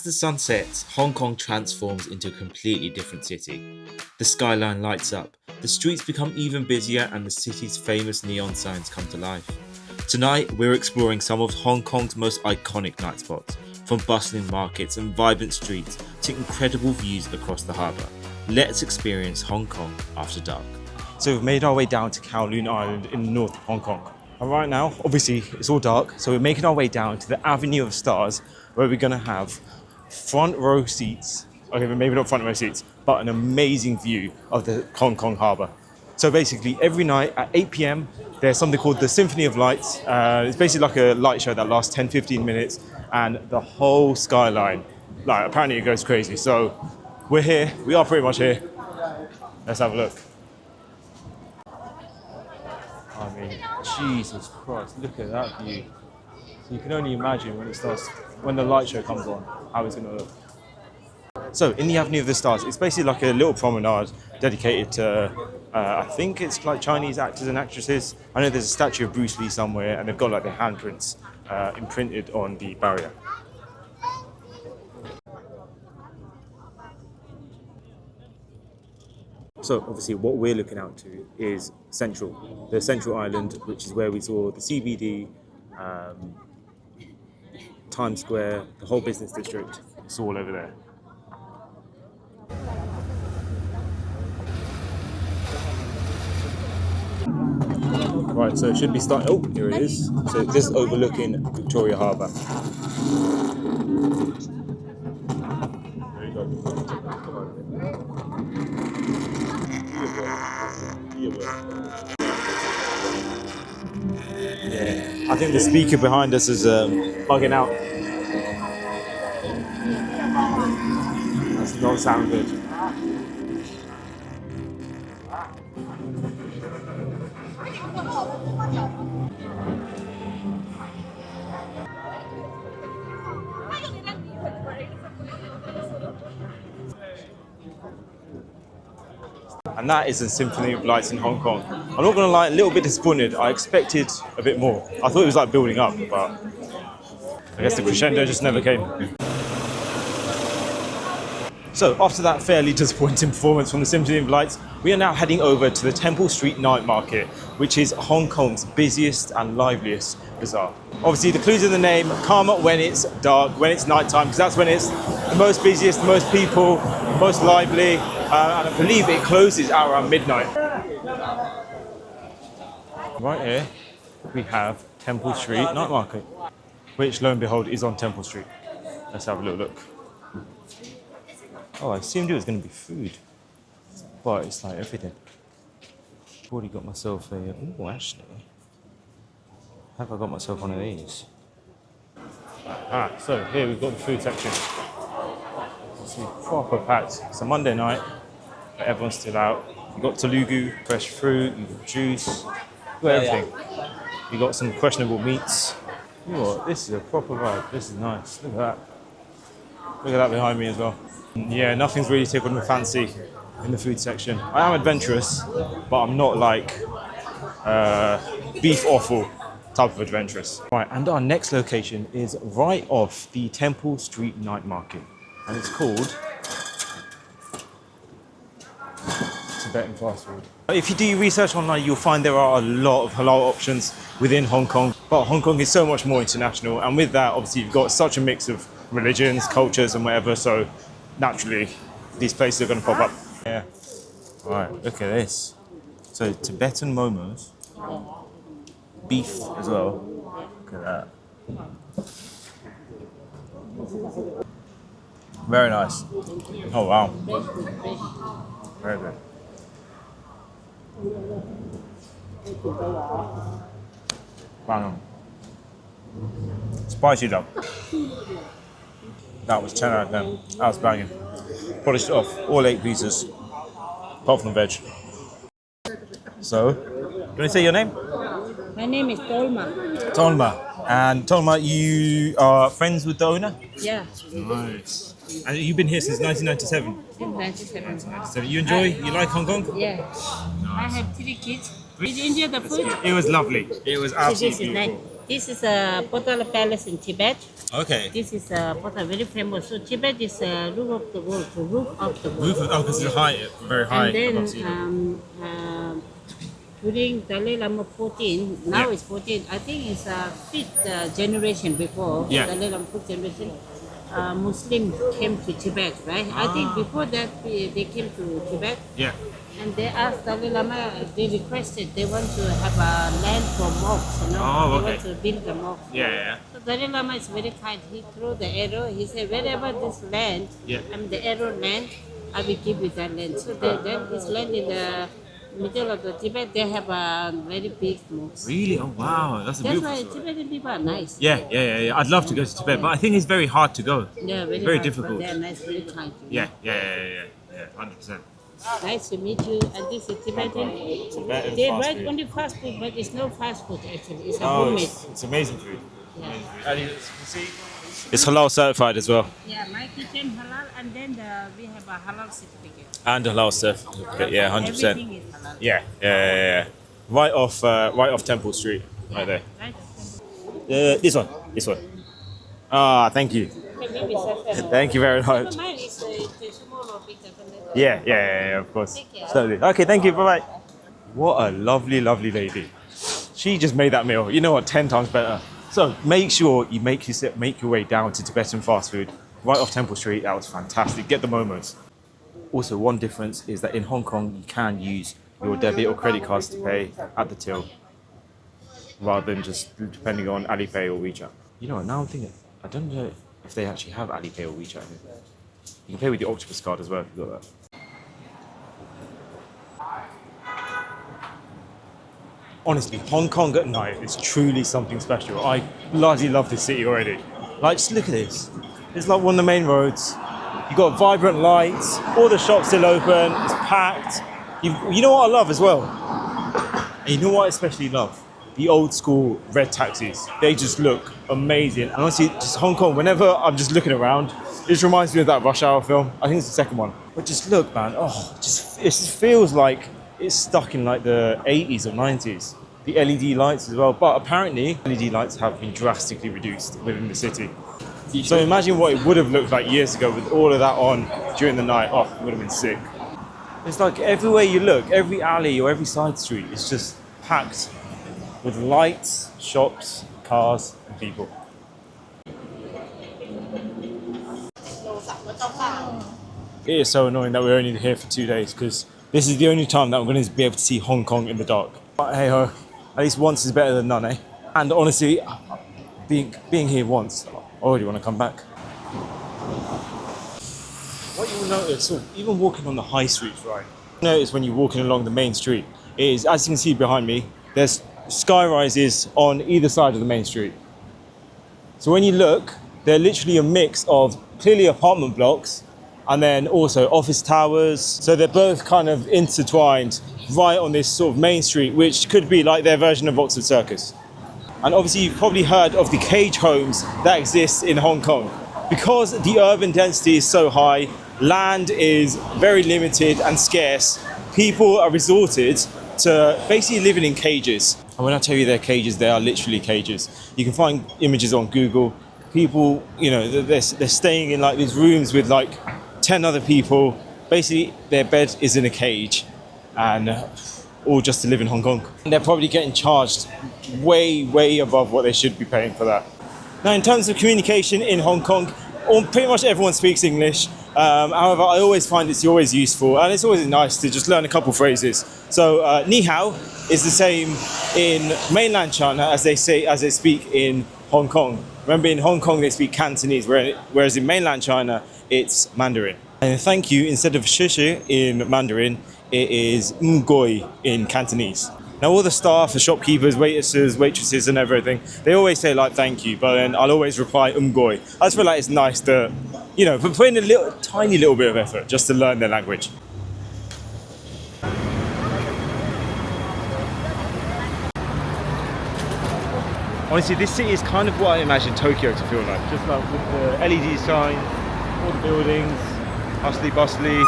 As the sun sets, Hong Kong transforms into a completely different city. The skyline lights up, the streets become even busier, and the city's famous neon signs come to life. Tonight, we're exploring some of Hong Kong's most iconic night spots, from bustling markets and vibrant streets to incredible views across the harbour. Let's experience Hong Kong after dark. So we've made our way down to Kowloon Island in the north of Hong Kong. And right now, obviously, it's all dark, so we're making our way down to the Avenue of Stars, where we're going to have front row seats. Okay, but maybe not front row seats, but an amazing view of the Hong Kong harbour. So basically, every night at 8 p.m, there's something called the Symphony of Lights. It's basically like a light show that lasts 10-15 minutes, and the whole skyline, like, apparently it goes crazy. So we're here, we are pretty much here. Let's have a look. I mean, Jesus Christ, look at that view. So you can only imagine when the light show comes on, how it's going to look. So in the Avenue of the Stars, it's basically like a little promenade dedicated to, I think it's like Chinese actors and actresses. I know there's a statue of Bruce Lee somewhere, and they've got like their handprints imprinted on the barrier. So obviously what we're looking out to is the Central Island, which is where we saw the CBD, Times Square, the whole business district. It's all over there. Right, so it should be starting. Oh, here it is. So just overlooking Victoria Harbour. There you go. Yeah, I think the speaker behind us is bugging out. That does not sound good. And that is the Symphony of Lights in Hong Kong. I'm not going to lie, a little bit disappointed. I expected a bit more. I thought it was like building up, but I guess the crescendo just never came. So after that fairly disappointing performance from the Symphony of Lights, we are now heading over to the Temple Street Night Market, which is Hong Kong's busiest and liveliest bazaar. Obviously, the clues in the name come when it's dark, when it's nighttime, because that's when it's the most busiest, the most people, most lively, and I believe it closes at around midnight. Right here, we have Temple Street Night Market, which, lo and behold, is on Temple Street. Let's have a little look. Oh, I assumed it was going to be food, but it's like everything. I've already got myself a... Oh, actually, have I got myself one of these? So here we've got the food section. It's proper packed. It's a Monday night, but everyone's still out. You've got Telugu, fresh fruit, you've got juice, you've got everything. You've got some questionable meats. You know what, this is a proper vibe. This is nice. Look at that. Look at that behind me as well. Yeah, nothing's really tickled my fancy in the food section. I am adventurous, but I'm not like beef offal type of adventurous. Right, and our next location is right off the Temple Street Night Market, and it's called Tibetan fast food. If you do research online, you'll find there are a lot of halal options within Hong Kong, but Hong Kong is so much more international, and with that, obviously, you've got such a mix of religions, cultures, and whatever, so naturally, these places are going to pop up. Yeah. All right, look at this. So Tibetan momos, beef as well. Look at that. Very nice. Oh wow. Very good. Bang on. Spicy though. That was 10 out of 10. That was banging. Polished it off, all 8 pieces, apart from the veg. So, you want to say your name? My name is Tolma. Tolma. And Tolma, you are friends with the owner? Yeah. Nice. And you've been here since 1997? Since 97. So you enjoy, you like Hong Kong? Yeah. Nice. I have 3 kids. Did you enjoy the food? It was lovely. It was absolutely This is nice. beautiful. This is a Potala Palace in Tibet. Okay. This is a Potala, very famous. So Tibet is a roof of the world, the roof of the world. Because it's high, very high And then above sea level. during Dalai Lama 14, now Yeah. it's 14, I think it's a fifth generation before, Yeah. Dalai Lama fifth generation, Muslim came to Tibet, right? I think before that they came to Tibet Yeah. and they asked Dalai Lama, they requested, they want to have a land for monks, you know, Oh, they okay. want to build the mosque. Yeah. So Dalai Lama is very kind. He threw the arrow. He said, wherever this land, Yeah. the arrow land, I will give you that land. So then this land in the middle of the Tibet, they have a very big mosque. Really? Oh wow, that's a That's beautiful why story. Tibetan people are nice. Yeah. I'd love to go to Tibet, but I think it's very hard to go. Yeah, very, Very hard, difficult. But they are nice, very kind. You know. Yeah. 100%. Nice to meet you. And this is Tibetan. Tibetan They fast write food. only fast food, but it's no fast food actually. It's a Oh, homemade. it's amazing food. Yeah. And as you can see, it's halal certified as well. Yeah, my kitchen halal, and then we have a halal certificate. And halal certificate, yeah, 100%. Everything is halal. Yeah. Right off Temple Street, right there. Right? This one. Ah, thank you. Maybe saffron. Thank you very much. Mine is small or big. Yeah, of course. Take care. Slowly. Okay, thank you. Bye bye. What a lovely lady. She just made that meal. You know what? 10 times better. So make sure you make your way down to Tibetan fast food right off Temple Street. That was fantastic. Get the momos. Also, one difference is that in Hong Kong you can use your debit or credit cards to pay at the till, rather than just depending on Alipay or WeChat. You know what? Now I'm thinking, I don't know if they actually have Alipay or WeChat here. You can pay with the Octopus card as well if you've got that. Honestly, Hong Kong at night is truly something special. I bloody love this city already. Like, just look at this. It's like one of the main roads. You've got vibrant lights, all the shops still open, it's packed. You know what I love as well? And you know what I especially love? The old school red taxis. They just look amazing. And honestly, just Hong Kong, whenever I'm just looking around, it just reminds me of that Rush Hour film. I think it's the second one. But just look, man, it just feels like it's stuck in like the 80s or 90s. The LED lights as well. But apparently, LED lights have been drastically reduced within the city. So imagine what it would have looked like years ago with all of that on during the night. Oh, it would have been sick. It's like everywhere you look, every alley or every side street is just packed with lights, shops, cars, and people. It is so annoying that we're only here for 2 days because this is the only time that I'm going to be able to see Hong Kong in the dark. But hey ho, at least once is better than none, eh? And honestly, being here once, I already want to come back. What you will notice, so even walking on the high streets, right? Notice when you're walking along the main street is, as you can see behind me, there's sky rises on either side of the main street. So when you look, they're literally a mix of clearly apartment blocks and then also office towers. So they're both kind of intertwined right on this sort of main street, which could be like their version of Oxford Circus. And obviously you've probably heard of the cage homes that exist in Hong Kong. Because the urban density is so high, land is very limited and scarce, people are resorted to basically living in cages. And when I tell you they're cages, they are literally cages. You can find images on Google. People, you know, they're staying in like these rooms with like 10 other people. Basically, their bed is in a cage, and all just to live in Hong Kong. And they're probably getting charged way above what they should be paying for that. Now, in terms of communication in Hong Kong, pretty much everyone speaks English. However, I always find it's always useful, and it's always nice to just learn a couple phrases. So, ni hao is the same in mainland China as they speak in Hong Kong. Remember, in Hong Kong they speak Cantonese, whereas in mainland China it's Mandarin. And thank you, instead of shishi in Mandarin, it is ngoi in Cantonese. Now, all the staff, the shopkeepers, waitresses, and everything, they always say like thank you, but then I'll always reply ngoi. I just feel like it's nice to, you know, put in a tiny little bit of effort just to learn their language. Honestly, this city is kind of what I imagine Tokyo to feel like. Just like with the LED signs, all the buildings, hustly bustly.